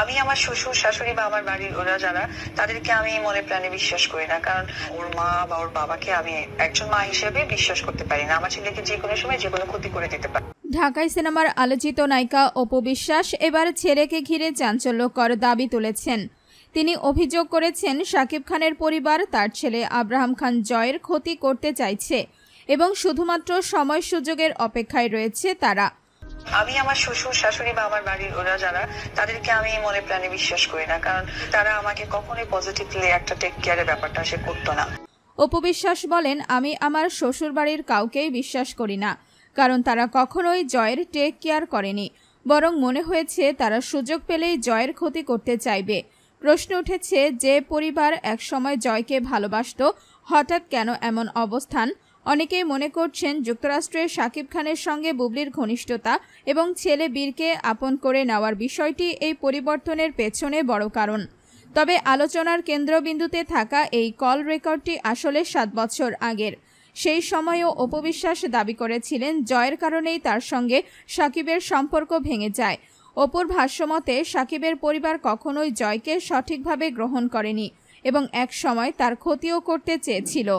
আমি আমার শ্বশুর শাশুড়ি বা আমার বাড়ির ওরা যারা তাদেরকে আমি মনে প্রাণে বিশ্বাস করি না, কারণ ওর মা বা ওর বাবাকে আমি একজন মা হিসেবে বিশ্বাস করতে পারি না। আমার ছেলেকে যে কোনো সময় যে কোনো ক্ষতি করে দিতে পারে। ঢাকাই সিনেমার আলোচিত নায়িকা অপু বিশ্বাস এবার ছেলেকে ঘিরে চাঞ্চল্যকর দাবি তুলেছেন। তিনি অভিযোগ করেছেন শাকিব খানের পরিবার তার ছেলে আব্রাহাম খান জয়ের ক্ষতি করতে চাইছে এবং শুধুমাত্র সময় সুযোগের অপেক্ষায় রয়েছে তারা। আমি আমার শ্বশুর শাশুড়ি বা আমার বাড়ির ওরা যারা তাদেরকে আমি মনে প্রাণে বিশ্বাস করি না, কারণ তারা আমাকে কখনোই পজিটিভলি একটা টেক কেয়ারের ব্যাপারটা সে করতো না। অপু বিশ্বাস বলেন, আমি আমার শ্বশুর বাড়ির কাউকেই বিশ্বাস করি না, কারণ তারা কখনোই জয়ের টেক কেয়ার করেনি, বরং মনে হয়েছে তারা সুযোগ পেলেই জয়ের ক্ষতি করতে চাইবে। প্রশ্ন উঠেছে, যে পরিবার একসময় জয়কে ভালোবাসত হঠাৎ কেন এমন অবস্থান? অনেকেই মনে করছেন যুক্তরাষ্ট্রের শাকিব খানের সঙ্গে বুবলির ঘনিষ্ঠতা এবং ছেলে বীরকে আপন করে নেওয়ার বিষয়টি এই পরিবর্তনের পেছনে বড় কারণ। তবে আলোচনার কেন্দ্রবিন্দুতে থাকা এই কল রেকর্ডটি আসলে 7 বছর আগের। সেই সময়ও অপু বিশ্বাস দাবি করেছিলেন জয়ের কারণেই তার সঙ্গে শাকিবের সম্পর্ক ভেঙে যায়। অপুর ভাষ্যমতে শাকিবের পরিবার কখনোই জয়কে সঠিকভাবে গ্রহণ করেনি এবং এক সময় তার ক্ষতিও করতে চেয়েছিল।